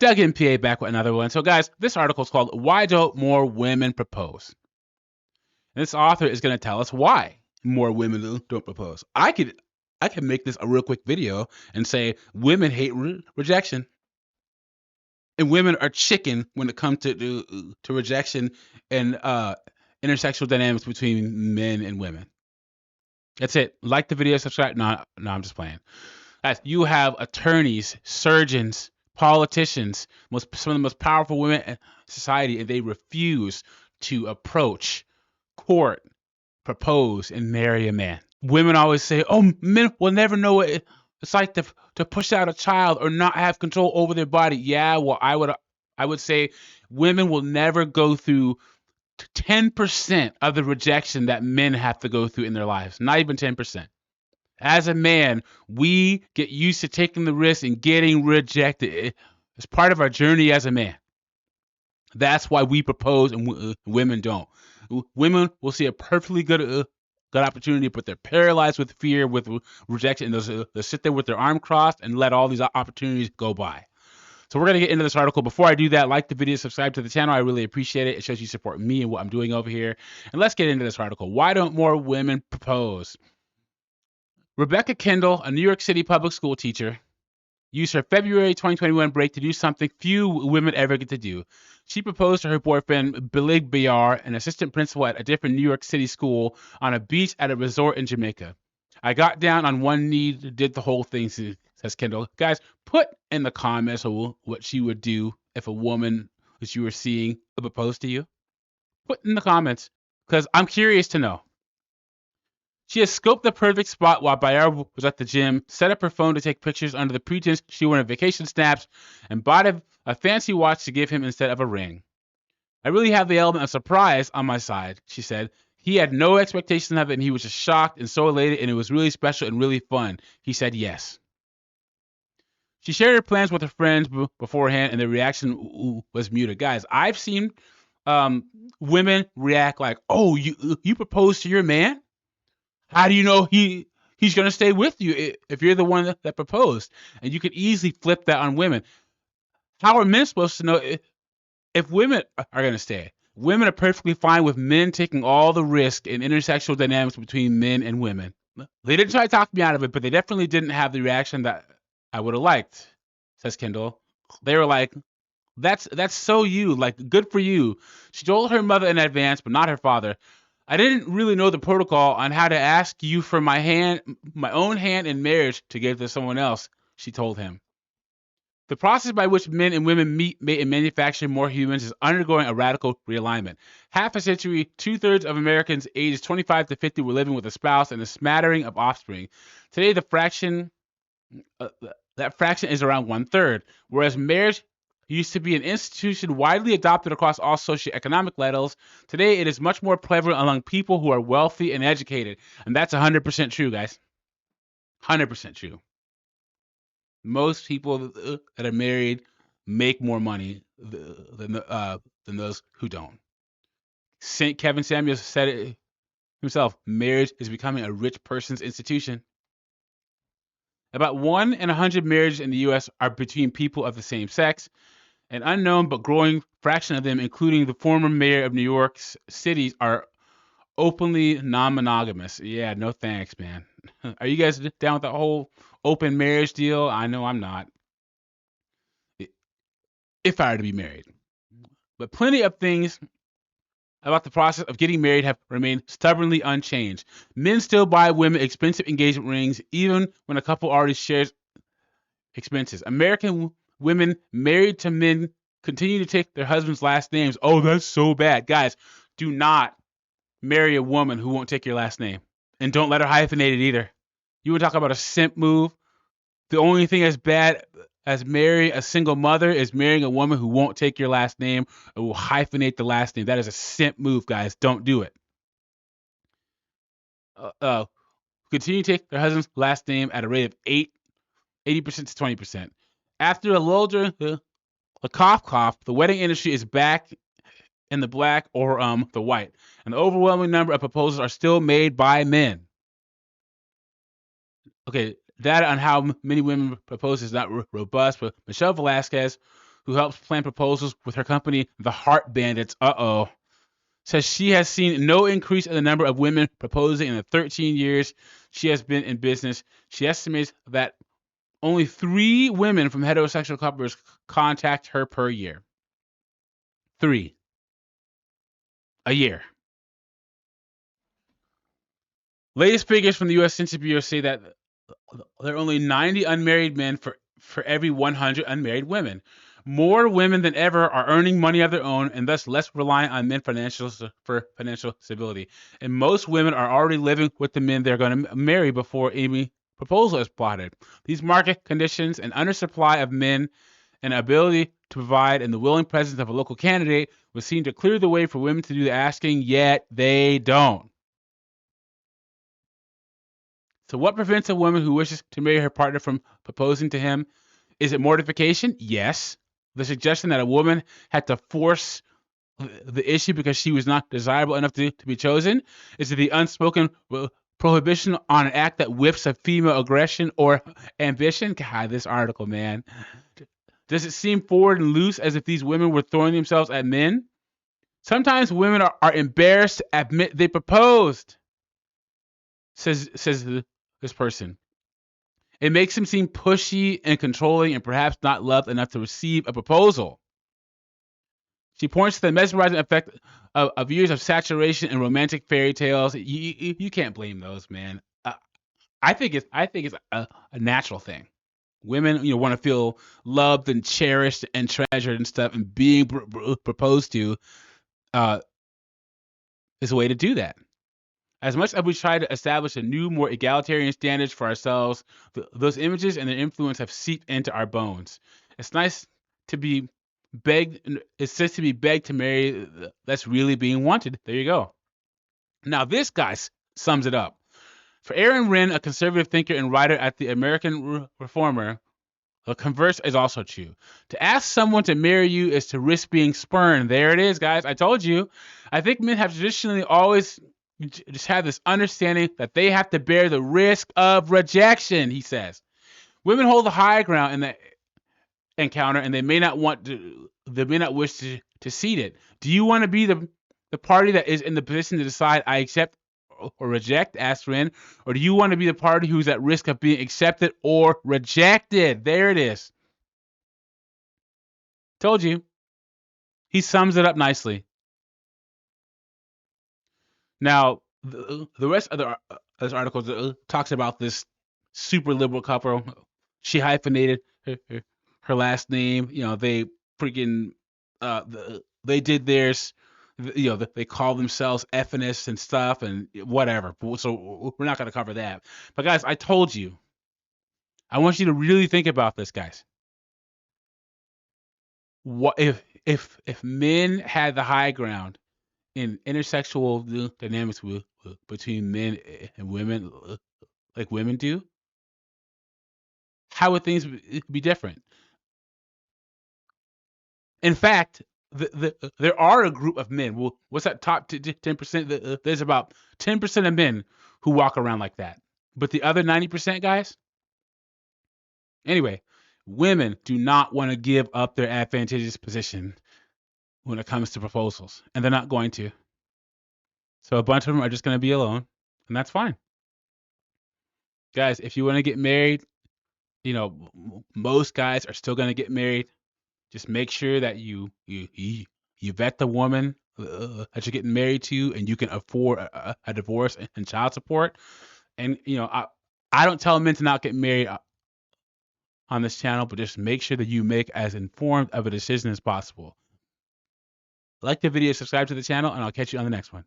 Doug MPA back with another one. So, guys, this article is called "Why Don't More Women Propose?" And this author is going to tell us why more women don't propose. I could make this a real quick video and say women hate rejection, and women are chicken when it comes to rejection and intersexual dynamics between men and women. That's it. Like the video, subscribe. No, I'm just playing. Guys, you have attorneys, surgeons, politicians, some of the most powerful women in society, and they refuse to approach, court, propose, and marry a man. Women always say, "Oh, men will never know what it's like to push out a child or not have control over their body." Yeah, well, I would say women will never go through 10% of the rejection that men have to go through in their lives. Not even 10%. As a man, we get used to taking the risk and getting rejected. It's part of our journey as a man. That's why we propose and women don't. Women will see a perfectly good opportunity, but they're paralyzed with fear, with rejection, and they'll sit there with their arm crossed and let all these opportunities go by. So we're going to get into this article. Before I do that, like the video, subscribe to the channel. I really appreciate it. It shows you support me and what I'm doing over here. And let's get into this article. Why don't more women propose? Rebecca Kendall, a New York City public school teacher, used her February 2021 break to do something few women ever get to do. She proposed to her boyfriend, Bilig Bayar, an assistant principal at a different New York City school, on a beach at a resort in Jamaica. "I got down on one knee, did the whole thing," says Kendall. Guys, put in the comments what she would do if a woman that you were seeing proposed to you. Put in the comments, because I'm curious to know. She has scoped the perfect spot while Bayar was at the gym, set up her phone to take pictures under the pretense she wanted vacation snaps, and bought a fancy watch to give him instead of a ring. "I really have the element of surprise on my side," she said. "He had no expectation of it, and he was just shocked and so elated, and it was really special and really fun. He said yes." She shared her plans with her friends beforehand, and the reaction was muted. Guys, I've seen women react like, "Oh, you proposed to your man? How do you know he's going to stay with you if you're the one that proposed?" And you could easily flip that on women. How are men supposed to know if women are going to stay? Women are perfectly fine with men taking all the risk in intersexual dynamics between men and women. They didn't try to talk me out of it, but they definitely didn't have the reaction that I would have liked, says Kendall. They were like, that's so you, like, good for you. She told her mother in advance, but not her father. "I didn't really know the protocol on how to ask you for my own hand in marriage to give to someone else," she told him. The process by which men and women meet, mate, and manufacture more humans is undergoing a radical realignment. Half a century, 2/3 of Americans ages 25 to 50 were living with a spouse and a smattering of offspring. Today, that fraction is around 1/3, whereas marriage used to be an institution widely adopted across all socioeconomic levels. Today, it is much more prevalent among people who are wealthy and educated. And that's 100% true, guys. 100% true. Most people that are married make more money than those who don't. St. Kevin Samuels said it himself, "Marriage is becoming a rich person's institution." About 1 in 100 marriages in the U.S. are between people of the same sex. An unknown but growing fraction of them, including the former mayor of New York City, are openly non-monogamous. Yeah, no thanks, man. Are you guys down with the whole open marriage deal? I know I'm not. If I were to be married. But plenty of things about the process of getting married have remained stubbornly unchanged. Men still buy women expensive engagement rings, even when a couple already shares expenses. American women married to men continue to take their husbands' last names. Oh, that's so bad. Guys, do not marry a woman who won't take your last name. And don't let her hyphenate it either. You want to talk about a simp move? The only thing as bad as marrying a single mother is marrying a woman who won't take your last name or will hyphenate the last name. That is a simp move, guys. Don't do it. Continue to take their husband's last name at a rate of 80% to 20%. After a lull during a cough, the wedding industry is back in the black or the white. And the overwhelming number of proposals are still made by men. Okay, data on how many women propose is not robust, but Michelle Velasquez, who helps plan proposals with her company, the Heart Bandits, says she has seen no increase in the number of women proposing in the 13 years she has been in business. She estimates that only 3 women from heterosexual couples contact her per year. 3 a year. Latest figures from the U.S. Census Bureau say that there are only 90 unmarried men for every 100 unmarried women. More women than ever are earning money of their own and thus less reliant on men for financial stability. And most women are already living with the men they're going to marry before any proposal is plotted. These market conditions and undersupply of men and ability to provide and the willing presence of a local candidate would seem to clear the way for women to do the asking, yet they don't. So what prevents a woman who wishes to marry her partner from proposing to him? Is it mortification? Yes. The suggestion that a woman had to force the issue because she was not desirable enough to be chosen? Is it the unspoken prohibition on an act that whips a female aggression or ambition? God, this article, man. Does it seem forward and loose as if these women were throwing themselves at men? Sometimes women are embarrassed to admit they proposed, says this person. It makes him seem pushy and controlling and perhaps not loved enough to receive a proposal. She points to the mesmerizing effect of years of saturation and romantic fairy tales. You can't blame those, man. I think it's a natural thing. Women, want to feel loved and cherished and treasured and stuff, and being proposed to is a way to do that. As much as we try to establish a new, more egalitarian standards for ourselves, those images and their influence have seeped into our bones. It's nice to be begged. It's just to be begged to marry. That's really being wanted. There you go. Now this guy sums it up. For Aaron Wren, a conservative thinker and writer at the American Reformer, the converse is also true. To ask someone to marry you is to risk being spurned. There it is, guys. I told you. I think men have traditionally always just have this understanding that they have to bear the risk of rejection, he says. Women hold the high ground in the encounter, and they may not wish to cede it. Do you want to be the party that is in the position to decide I accept or reject, asked Wren, or do you want to be the party who's at risk of being accepted or rejected? There it is. Told you. He sums it up nicely. Now, the rest of this article talks about this super liberal couple. She hyphenated her last name. They freaking they did theirs. They call themselves feminists and stuff and whatever. So we're not going to cover that. But guys, I told you. I want you to really think about this, guys. What if men had the high ground in intersexual dynamics between men and women, like women do? How would things be different? In fact, there are a group of men. Well, what's that top 10%? There's about 10% of men who walk around like that. But the other 90%, guys? Anyway, women do not want to give up their advantageous position when it comes to proposals, and they're not going to. So a bunch of them are just going to be alone, and that's fine. Guys, if you want to get married, most guys are still going to get married. Just make sure that you vet the woman that you're getting married to, and you can afford a divorce and child support. And I don't tell men to not get married on this channel, but just make sure that you make as informed of a decision as possible. Like the video, subscribe to the channel, and I'll catch you on the next one.